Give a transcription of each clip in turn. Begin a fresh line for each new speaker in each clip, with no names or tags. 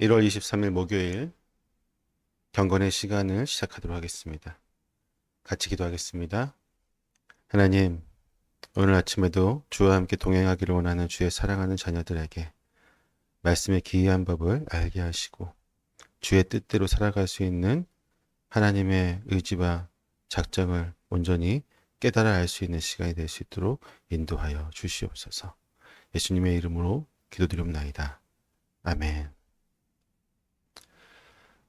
1월 23일 목요일 경건의 시간을 시작하도록 하겠습니다. 같이 기도하겠습니다. 하나님, 오늘 아침에도 주와 함께 동행하기를 원하는 주의 사랑하는 자녀들에게 말씀의 기이한 법을 알게 하시고 주의 뜻대로 살아갈 수 있는 하나님의 의지와 작정을 온전히 깨달아 알 수 있는 시간이 될 수 있도록 인도하여 주시옵소서. 예수님의 이름으로 기도드립나이다. 아멘.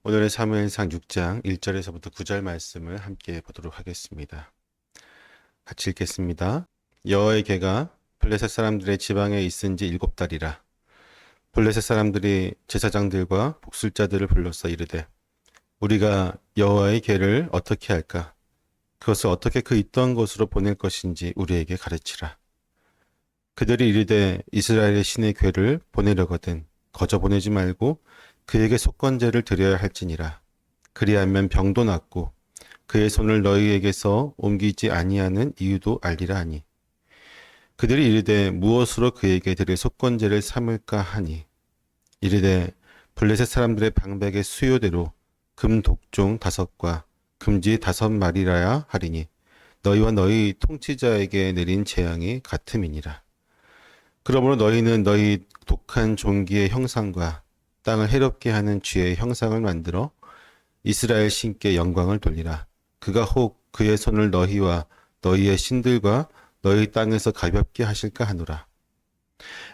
오늘의 사무엘상 6장 1절에서부터 9절 말씀을 함께 보도록 하겠습니다. 같이 읽겠습니다. 여호와의 궤가 블레셋 사람들의 지방에 있은 지 7달이라. 블레셋 사람들이 제사장들과 복술자들을 불러서 이르되 우리가 여호와의 궤를 어떻게 할까? 그것을 어떻게 그 있던 곳으로 보낼 것인지 우리에게 가르치라. 그들이 이르되 이스라엘의 신의 궤를 보내려거든 거저 보내지 말고 그에게 속건제를 드려야 할지니라. 그리하면 병도 낫고 그의 손을 너희에게서 옮기지 아니하는 이유도 알리라 하니. 그들이 이르되 무엇으로 그에게 드릴 속건제를 삼을까 하니. 이르되 블레셋 사람들의 방백의 수요대로 금 독종 5과 금지 5마리라야 하리니 너희와 너희 통치자에게 내린 재앙이 같음이니라. 그러므로 너희는 너희 독한 종기의 형상과 땅을 해롭게 하는 쥐의 형상을 만들어 이스라엘 신께 영광을 돌리라. 그가 혹 그의 손을 너희와 너희의 신들과 너희 땅에서 가볍게 하실까 하노라.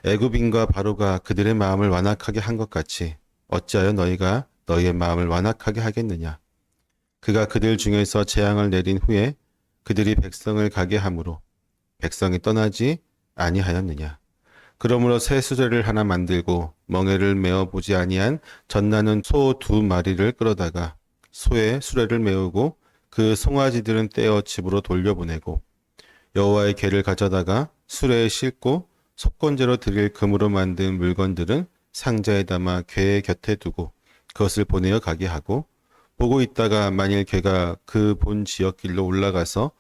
애굽인과 바로가 그들의 마음을 완악하게 한 것 같이 어찌하여 너희가 너희의 마음을 완악하게 하겠느냐. 그가 그들 중에서 재앙을 내린 후에 그들이 백성을 가게 함으로 백성이 떠나지 아니하였느냐. 그러므로 새 수레를 하나 만들고 멍에를 메어보지 아니한 젖나는 소 2마리를 끌어다가 소의 수레를 메우고 그 송아지들은 떼어 집으로 돌려보내고 여호와의 궤를 가져다가 수레에 싣고 속건제로 드릴 금으로 만든 물건들은 상자에 담아 궤의 곁에 두고 그것을 보내어 가게 하고 보고 있다가 만일 궤가 그 본 지역길로 올라가서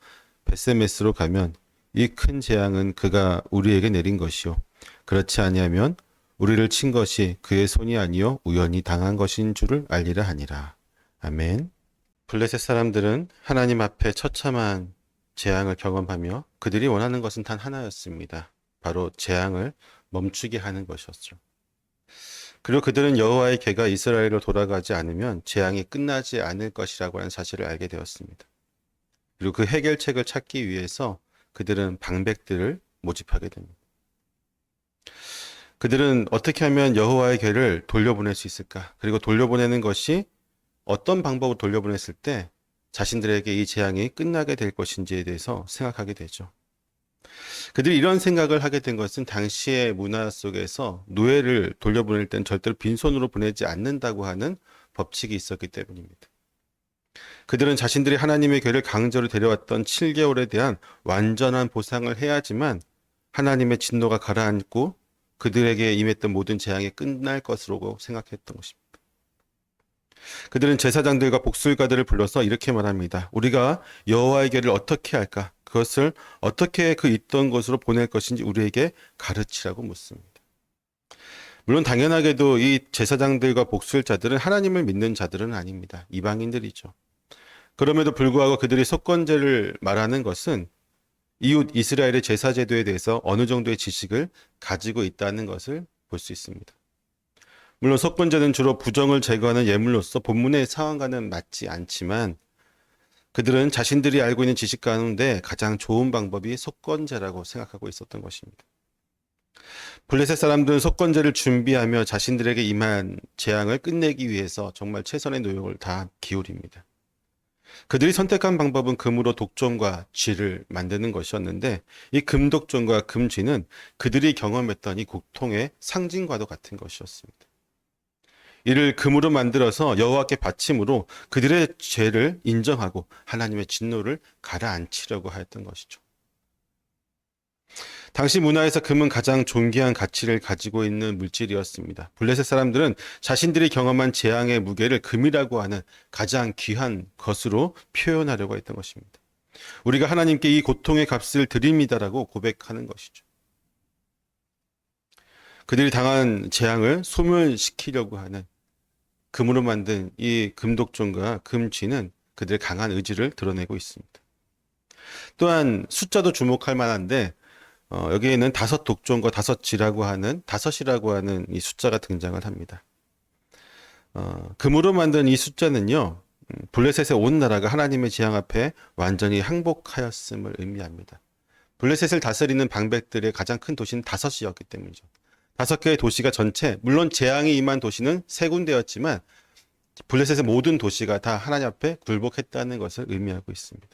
베세메스로 가면 이 큰 재앙은 그가 우리에게 내린 것이요 그렇지 아니하면 우리를 친 것이 그의 손이 아니요 우연히 당한 것인 줄을 알리라 하니라. 아멘. 블레셋 사람들은 하나님 앞에 처참한 재앙을 경험하며 그들이 원하는 것은 단 하나였습니다. 바로 재앙을 멈추게 하는 것이었죠. 그리고 그들은 여호와의 궤가 이스라엘로 돌아가지 않으면 재앙이 끝나지 않을 것이라고 하는 사실을 알게 되었습니다. 그리고 그 해결책을 찾기 위해서 그들은 방백들을 모집하게 됩니다. 그들은 어떻게 하면 여호와의 궤를 돌려보낼 수 있을까? 그리고 돌려보내는 것이 어떤 방법으로 돌려보냈을 때 자신들에게 이 재앙이 끝나게 될 것인지에 대해서 생각하게 되죠. 그들이 이런 생각을 하게 된 것은 당시의 문화 속에서 노예를 돌려보낼 땐 절대로 빈손으로 보내지 않는다고 하는 법칙이 있었기 때문입니다. 그들은 자신들이 하나님의 궤를 강제로 데려왔던 7개월에 대한 완전한 보상을 해야지만 하나님의 진노가 가라앉고 그들에게 임했던 모든 재앙이 끝날 것으로 생각했던 것입니다. 그들은 제사장들과 복술가들을 불러서 이렇게 말합니다. 우리가 여호와의 궤를 어떻게 할까? 그것을 어떻게 그 있던 곳으로 보낼 것인지 우리에게 가르치라고 묻습니다. 물론 당연하게도 이 제사장들과 복술자들은 하나님을 믿는 자들은 아닙니다. 이방인들이죠. 그럼에도 불구하고 그들이 속건제를 말하는 것은 이웃 이스라엘의 제사 제도에 대해서 어느 정도의 지식을 가지고 있다는 것을 볼 수 있습니다. 물론 속건제는 주로 부정을 제거하는 예물로서 본문의 상황과는 맞지 않지만 그들은 자신들이 알고 있는 지식 가운데 가장 좋은 방법이 속건제라고 생각하고 있었던 것입니다. 블레셋 사람들은 속건제를 준비하며 자신들에게 임한 재앙을 끝내기 위해서 정말 최선의 노력을 다 기울입니다. 그들이 선택한 방법은 금으로 독종과 쥐를 만드는 것이었는데 이 금독종과 금쥐는 그들이 경험했던 이 고통의 상징과도 같은 것이었습니다. 이를 금으로 만들어서 여호와께 바침으로 그들의 죄를 인정하고 하나님의 진노를 가라앉히려고 하였던 것이죠. 당시 문화에서 금은 가장 존귀한 가치를 가지고 있는 물질이었습니다. 블레셋 사람들은 자신들이 경험한 재앙의 무게를 금이라고 하는 가장 귀한 것으로 표현하려고 했던 것입니다. 우리가 하나님께 이 고통의 값을 드립니다라고 고백하는 것이죠. 그들이 당한 재앙을 소멸시키려고 하는 금으로 만든 이 금독존과 금쥐는 그들의 강한 의지를 드러내고 있습니다. 또한 숫자도 주목할 만한데 여기에는 다섯 독존과 다섯이라고 하는 이 숫자가 등장을 합니다. 금으로 만든 이 숫자는요, 블레셋의 온 나라가 하나님의 재앙 앞에 완전히 항복하였음을 의미합니다. 블레셋을 다스리는 방백들의 가장 큰 도시는 다섯이었기 때문이죠. 5개의 도시가 전체, 물론 재앙이 임한 도시는 3군데였지만 블레셋의 모든 도시가 다 하나님 앞에 굴복했다는 것을 의미하고 있습니다.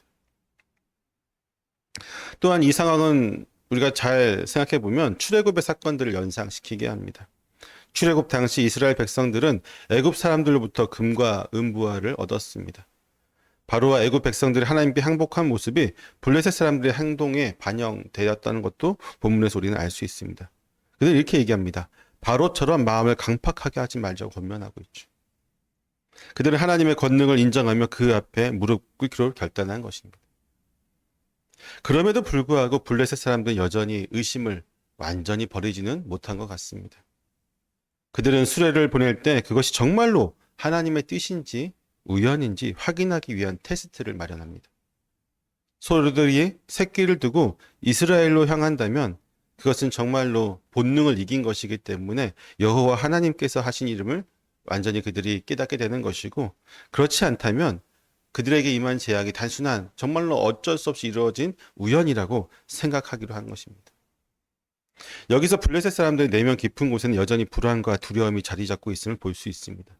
또한 이 상황은 우리가 잘 생각해 보면 출애굽의 사건들을 연상시키게 합니다. 출애굽 당시 이스라엘 백성들은 애굽 사람들로부터 금과 은부화를 얻었습니다. 바로와 애굽 백성들이 하나님께 항복한 모습이 블레셋 사람들의 행동에 반영되었다는 것도 본문에서 우리는 알 수 있습니다. 그들은 이렇게 얘기합니다. 바로처럼 마음을 강팍하게 하지 말자고 권면하고 있죠. 그들은 하나님의 권능을 인정하며 그 앞에 무릎 꿇기로 결단한 것입니다. 그럼에도 불구하고 블레셋 사람들은 여전히 의심을 완전히 버리지는 못한 것 같습니다. 그들은 수레를 보낼 때 그것이 정말로 하나님의 뜻인지 우연인지 확인하기 위한 테스트를 마련합니다. 소들이 새끼를 두고 이스라엘로 향한다면 그것은 정말로 본능을 이긴 것이기 때문에 여호와 하나님께서 하신 이름을 완전히 그들이 깨닫게 되는 것이고, 그렇지 않다면 그들에게 임한 재앙이 단순한 정말로 어쩔 수 없이 이루어진 우연이라고 생각하기로 하는 것입니다. 여기서 블레셋 사람들의 내면 깊은 곳에는 여전히 불안과 두려움이 자리 잡고 있음을 볼 수 있습니다.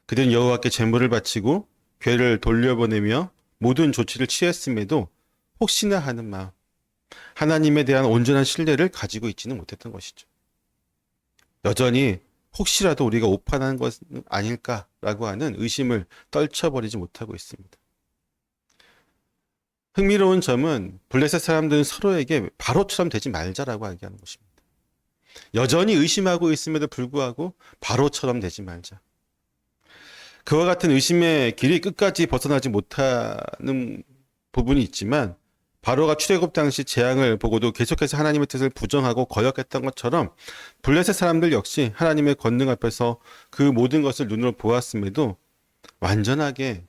그들은 여호와께 제물을 바치고 괴를 돌려보내며 모든 조치를 취했음에도 혹시나 하는 마음, 하나님에 대한 온전한 신뢰를 가지고 있지는 못했던 것이죠. 여전히 혹시라도 우리가 오판한 것은 아닐까라고 하는 의심을 떨쳐버리지 못하고 있습니다. 흥미로운 점은 블레셋 사람들은 서로에게 바로처럼 되지 말자라고 얘기하는 것입니다. 여전히 의심하고 있음에도 불구하고 바로처럼 되지 말자. 그와 같은 의심의 길이 끝까지 벗어나지 못하는 부분이 있지만 바로가 출애굽 당시 재앙을 보고도 계속해서 하나님의 뜻을 부정하고 거역했던 것처럼 블레셋 사람들 역시 하나님의 권능 앞에서 그 모든 것을 눈으로 보았음에도 완전하게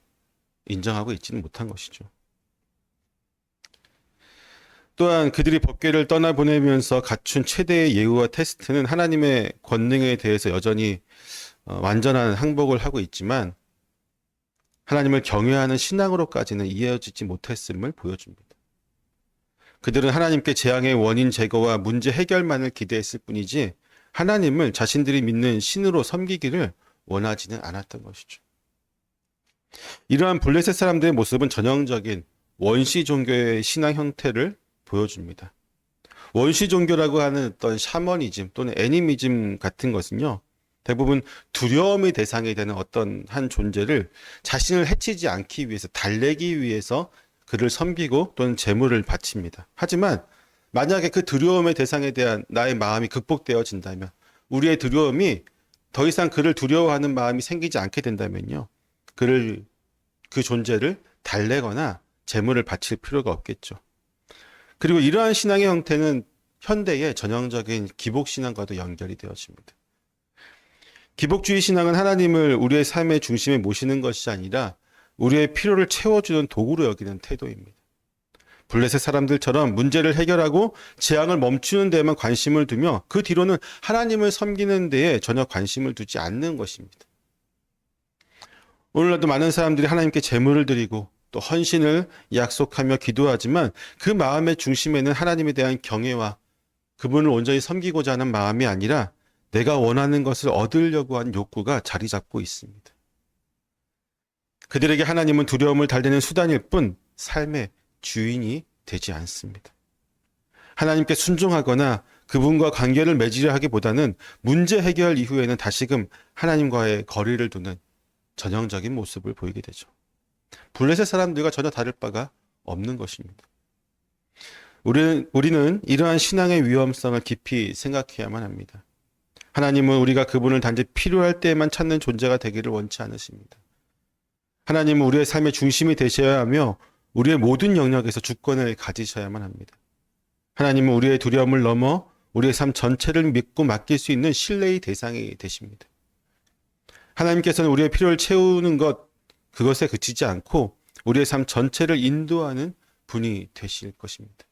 인정하고 있지는 못한 것이죠. 또한 그들이 법궤를 떠나보내면서 갖춘 최대의 예우와 테스트는 하나님의 권능에 대해서 여전히 완전한 항복을 하고 있지만 하나님을 경외하는 신앙으로까지는 이어지지 못했음을 보여줍니다. 그들은 하나님께 재앙의 원인 제거와 문제 해결만을 기대했을 뿐이지 하나님을 자신들이 믿는 신으로 섬기기를 원하지는 않았던 것이죠. 이러한 블레셋 사람들의 모습은 전형적인 원시 종교의 신앙 형태를 보여줍니다. 원시 종교라고 하는 어떤 샤머니즘 또는 애니미즘 같은 것은요, 대부분 두려움의 대상이 되는 어떤 한 존재를 자신을 해치지 않기 위해서, 달래기 위해서 그를 섬기고 또는 제물을 바칩니다. 하지만 만약에 그 두려움의 대상에 대한 나의 마음이 극복되어진다면, 우리의 두려움이 더 이상 그를 두려워하는 마음이 생기지 않게 된다면요, 그 존재를 달래거나 제물을 바칠 필요가 없겠죠. 그리고 이러한 신앙의 형태는 현대의 전형적인 기복신앙과도 연결이 되어집니다. 기복주의 신앙은 하나님을 우리의 삶의 중심에 모시는 것이 아니라 우리의 필요를 채워주는 도구로 여기는 태도입니다. 블레셋 사람들처럼 문제를 해결하고 재앙을 멈추는 데에만 관심을 두며 그 뒤로는 하나님을 섬기는 데에 전혀 관심을 두지 않는 것입니다. 오늘날도 많은 사람들이 하나님께 제물을 드리고 또 헌신을 약속하며 기도하지만 그 마음의 중심에는 하나님에 대한 경외와 그분을 온전히 섬기고자 하는 마음이 아니라 내가 원하는 것을 얻으려고 하는 욕구가 자리 잡고 있습니다. 그들에게 하나님은 두려움을 달래는 수단일 뿐 삶의 주인이 되지 않습니다. 하나님께 순종하거나 그분과 관계를 맺으려 하기보다는 문제 해결 이후에는 다시금 하나님과의 거리를 두는 전형적인 모습을 보이게 되죠. 블레셋 사람들과 전혀 다를 바가 없는 것입니다. 우리는 이러한 신앙의 위험성을 깊이 생각해야만 합니다. 하나님은 우리가 그분을 단지 필요할 때에만 찾는 존재가 되기를 원치 않으십니다. 하나님은 우리의 삶의 중심이 되셔야 하며 우리의 모든 영역에서 주권을 가지셔야만 합니다. 하나님은 우리의 두려움을 넘어 우리의 삶 전체를 믿고 맡길 수 있는 신뢰의 대상이 되십니다. 하나님께서는 우리의 필요를 채우는 것, 그것에 그치지 않고 우리의 삶 전체를 인도하는 분이 되실 것입니다.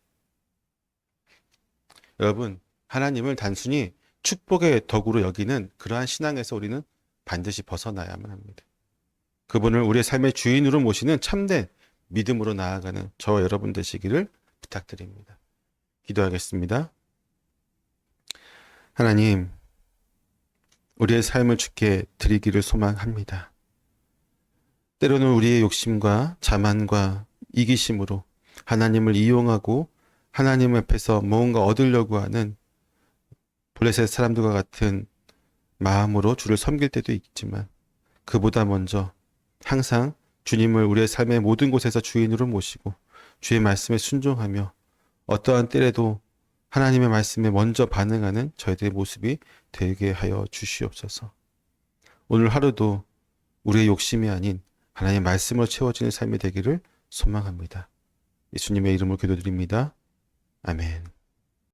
여러분, 하나님을 단순히 축복의 덕으로 여기는 그러한 신앙에서 우리는 반드시 벗어나야만 합니다. 그분을 우리의 삶의 주인으로 모시는 참된 믿음으로 나아가는 저와 여러분 되시기를 부탁드립니다. 기도하겠습니다. 하나님, 우리의 삶을 주께 드리기를 소망합니다. 때로는 우리의 욕심과 자만과 이기심으로 하나님을 이용하고 하나님 앞에서 무언가 얻으려고 하는 블레셋 사람들과 같은 마음으로 주를 섬길 때도 있지만 그보다 먼저 항상 주님을 우리의 삶의 모든 곳에서 주인으로 모시고 주의 말씀에 순종하며 어떠한 때라도 하나님의 말씀에 먼저 반응하는 저희들의 모습이 되게 하여 주시옵소서. 오늘 하루도 우리의 욕심이 아닌 하나님의 말씀으로 채워지는 삶이 되기를 소망합니다. 예수님의 이름으로 기도드립니다. 아멘.